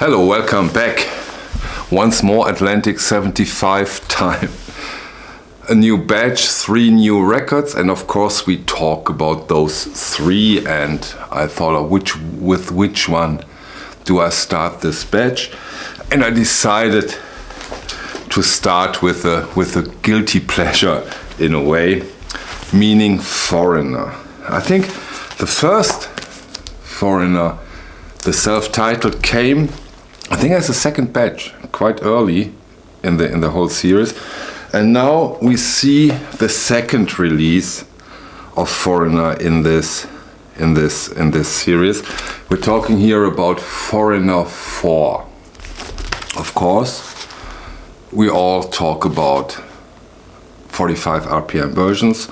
Hello, welcome back. Once more Atlantic 75 time. A new batch, 3 new records, and of course we talk about those 3, and I thought with which one do I start this batch? And I decided to start with a guilty pleasure in a way, meaning Foreigner. I think the first Foreigner, the self-titled, came I think as a second batch, quite early in the whole series, and now we see the second release of Foreigner in this series. We're talking here about Foreigner 4. Of course, we all talk about 45 RPM versions,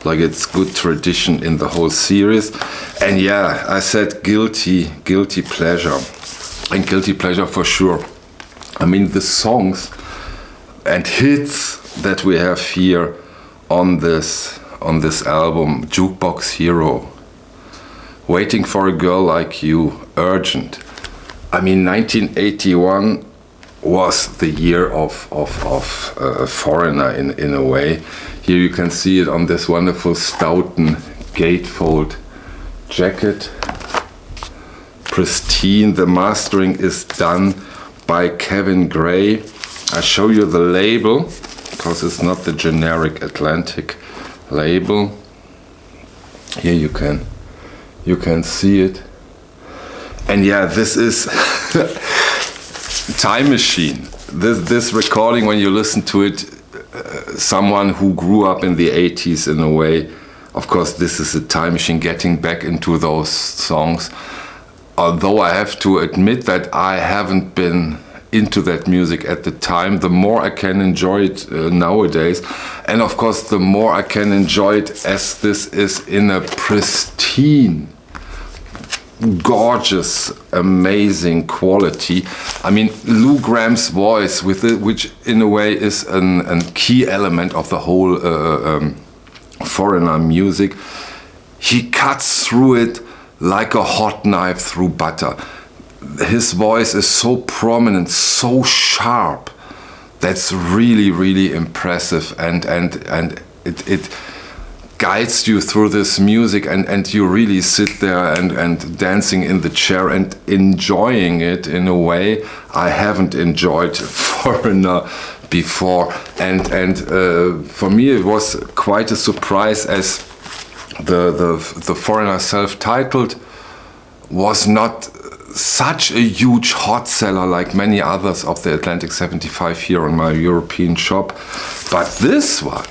like it's good tradition in the whole series. And yeah, I said guilty pleasure. And guilty pleasure for sure. I mean, the songs and hits that we have here on this album: Jukebox Hero, Waiting for a Girl Like You, Urgent. I mean, 1981 was the year of Foreigner in a way. Here you can see it on this wonderful Stoughton gatefold jacket. Pristine. The mastering is done by Kevin Gray. I show you the label because it's not the generic Atlantic label. Here you can see it. And yeah, this is Time Machine. This recording, when you listen to it, someone who grew up in the 80s in a way, of course this is a time machine, getting back into those songs. Although I have to admit that I haven't been into that music at the time, the more I can enjoy it nowadays. And of course, the more I can enjoy it as this is in a pristine, gorgeous, amazing quality. I mean, Lou Graham's voice, with it, which in a way is a key element of the whole Foreigner music, he cuts through it like a hot knife through butter. His voice is so prominent, so sharp. That's really impressive, and it guides you through this music, and you really sit there and dancing in the chair and enjoying it in a way I haven't enjoyed Foreigner before. And for me it was quite a surprise, as the Foreigner self-titled was not such a huge hot seller like many others of the Atlantic 75 here on my European shop. But this one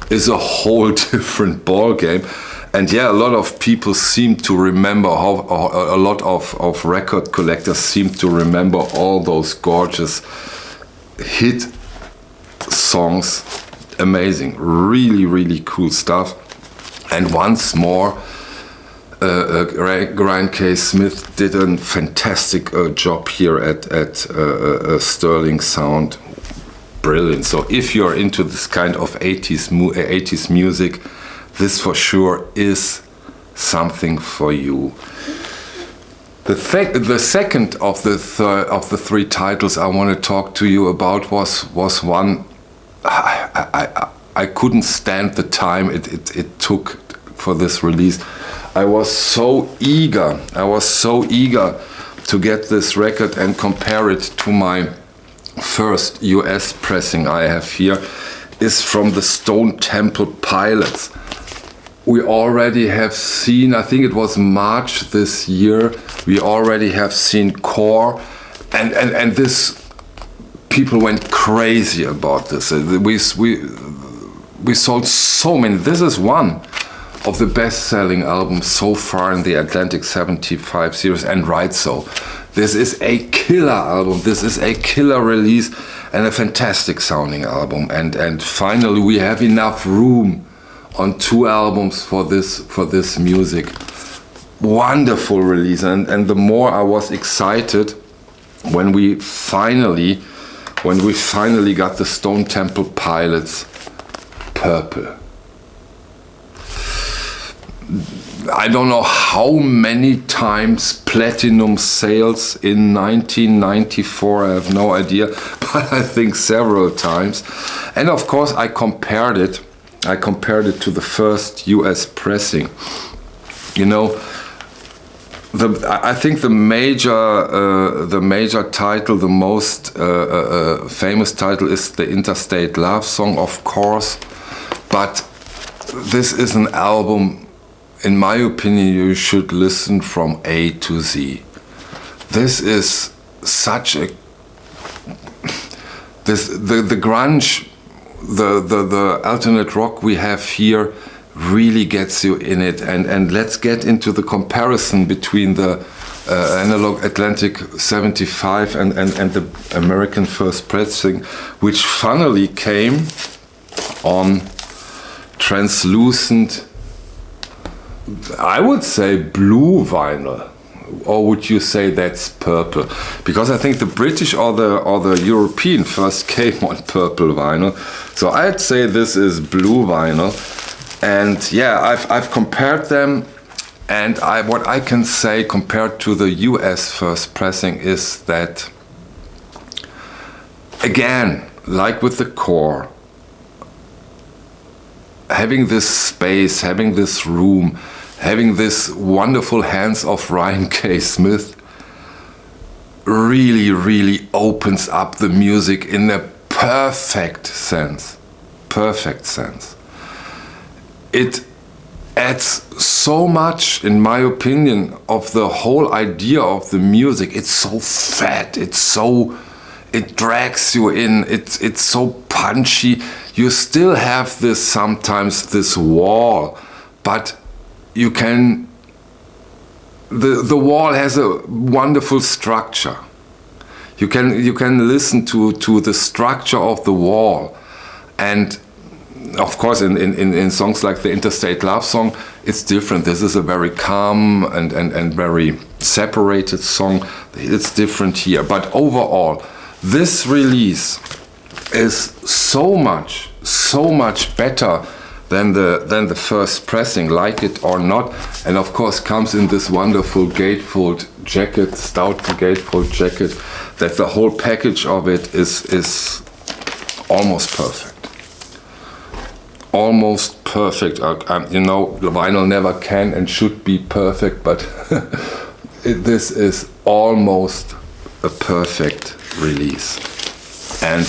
is a whole different ball game. And yeah, a lot of people seem to remember a lot of record collectors seem to remember all those gorgeous hit songs. Amazing, really cool stuff. And once more, Ryan K. Smith did a fantastic job here at Sterling Sound. Brilliant. So if you're into this kind of 80s music, this for sure is something for you. The second of the 3 titles I want to talk to you about was one I couldn't stand the time it took for this release. I was so eager to get this record and compare it to my first US pressing I have here. Is from the Stone Temple Pilots. We already have seen, I think it was March this year, we already have seen Core, and this, people went crazy about this. We sold so many. This is one of the best-selling albums so far in the Atlantic 75 series, and right so. This is a killer album. This is a killer release and a fantastic sounding album. And finally, we have enough room on 2 albums for this music. Wonderful release, and the more I was excited when we finally got the Stone Temple Pilots Purple. I don't know how many times platinum sales in 1994, I have no idea, but I think several times. And of course I compared it to the first US pressing. You know, I think the major title, the most famous title is the Interstate Love Song, of course, but this is an album, in my opinion, you should listen from A to Z. This is such a... The grunge, the alternate rock we have here really gets you in it. And let's get into the comparison between the Analog Atlantic 75 and the American first pressing, which funnily came on translucent, I would say blue vinyl, or would you say that's purple? Because I think the British or the European first came on purple vinyl, so I'd say this is blue vinyl. And yeah, I've compared them, and what I can say compared to the US first pressing is that, again, like with the core, having this space, having this room, having this wonderful hands of Ryan K. Smith really, really opens up the music in a perfect sense. Perfect sense. It adds so much, in my opinion, of the whole idea of the music. It's so fat, it drags you in, it's so punchy. You still have this sometimes, this wall, but you can, the wall has a wonderful structure. You can listen to the structure of the wall. And of course, in songs like the Interstate Love Song, it's different. This is a very calm and very separated song. It's different here. But overall, this release is so much better than the first pressing, like it or not. And of course, comes in this wonderful gatefold jacket, stout gatefold jacket, that the whole package of it is almost perfect. Almost perfect. You know, the vinyl never can and should be perfect, but this is almost a perfect release. And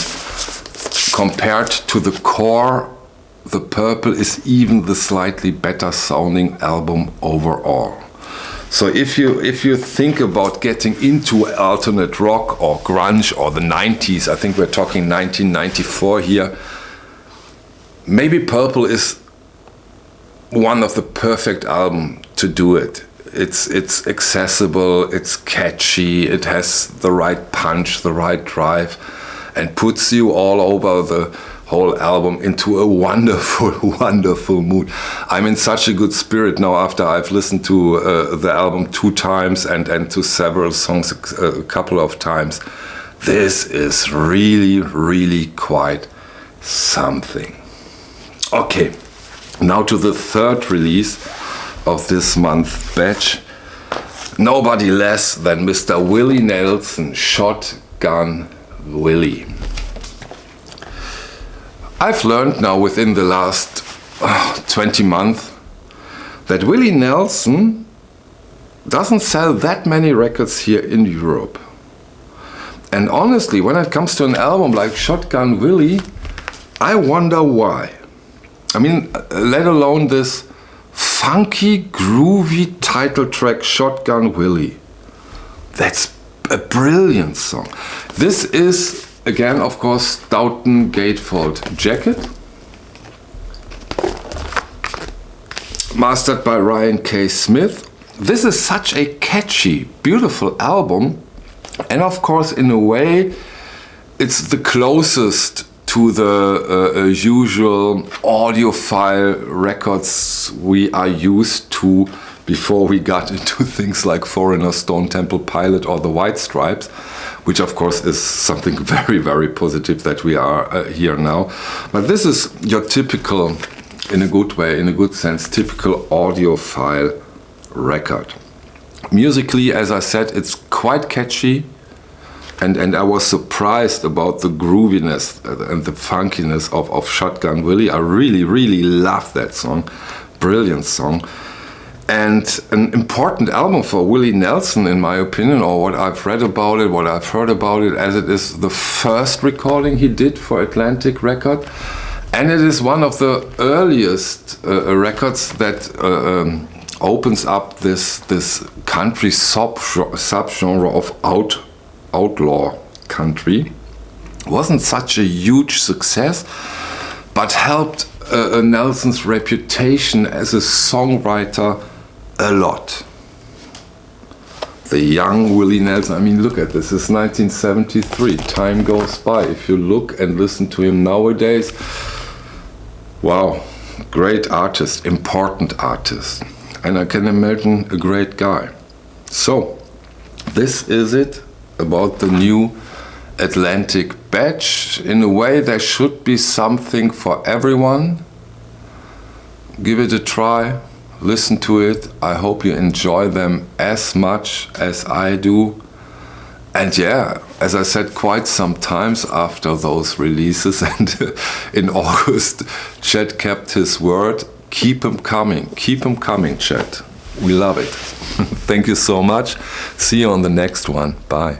compared to the core, the purple is even the slightly better sounding album overall. So if you think about getting into alternate rock or grunge or the 90s, I think we're talking 1994 here, maybe Purple is one of the perfect albums to do it. It's accessible, it's catchy, it has the right punch, the right drive, and puts you all over the whole album into a wonderful, wonderful mood. I'm in such a good spirit now after I've listened to the album 2 times and to several songs a couple of times. This is really, really quite something. Okay, now to the third release of this month's batch. Nobody less than Mr. Willie Nelson, Shotgun Willie. I've learned now within the last 20 months that Willie Nelson doesn't sell that many records here in Europe. And honestly, when it comes to an album like Shotgun Willie, I wonder why. I mean, let alone this funky, groovy title track, Shotgun Willie. That's a brilliant song. This is, again, of course, Stoughton Gatefold jacket. Mastered by Ryan K. Smith. This is such a catchy, beautiful album. And of course, in a way, it's the closest to the usual audiophile records we are used to before we got into things like Foreigner, Stone Temple Pilot or the White Stripes, which of course is something very, very positive that we are here now. But this is your typical, in a good way, in a good sense, typical audiophile record. Musically, as I said, it's quite catchy, and I was surprised about the grooviness and the funkiness of Shotgun Willie. I really, really love that song. Brilliant song. And an important album for Willie Nelson, in my opinion, or what I've read about it, what I've heard about it, as it is the first recording he did for Atlantic Record. And it is one of the earliest records that opens up this country subgenre of outlaw country. Wasn't such a huge success, but helped Nelson's reputation as a songwriter a lot. The young Willie Nelson, I mean, look at this, it's 1973, time goes by. If you look and listen to him nowadays, wow, great artist, important artist. And I can imagine a great guy. So, this is it about the new Atlantic batch. In a way, there should be something for everyone. Give it a try, listen to it. I hope you enjoy them as much as I do. And yeah, as I said quite some times after those releases, and in August, Chet kept his word. Keep them coming, Chet. We love it. Thank you so much. See you on the next one. Bye.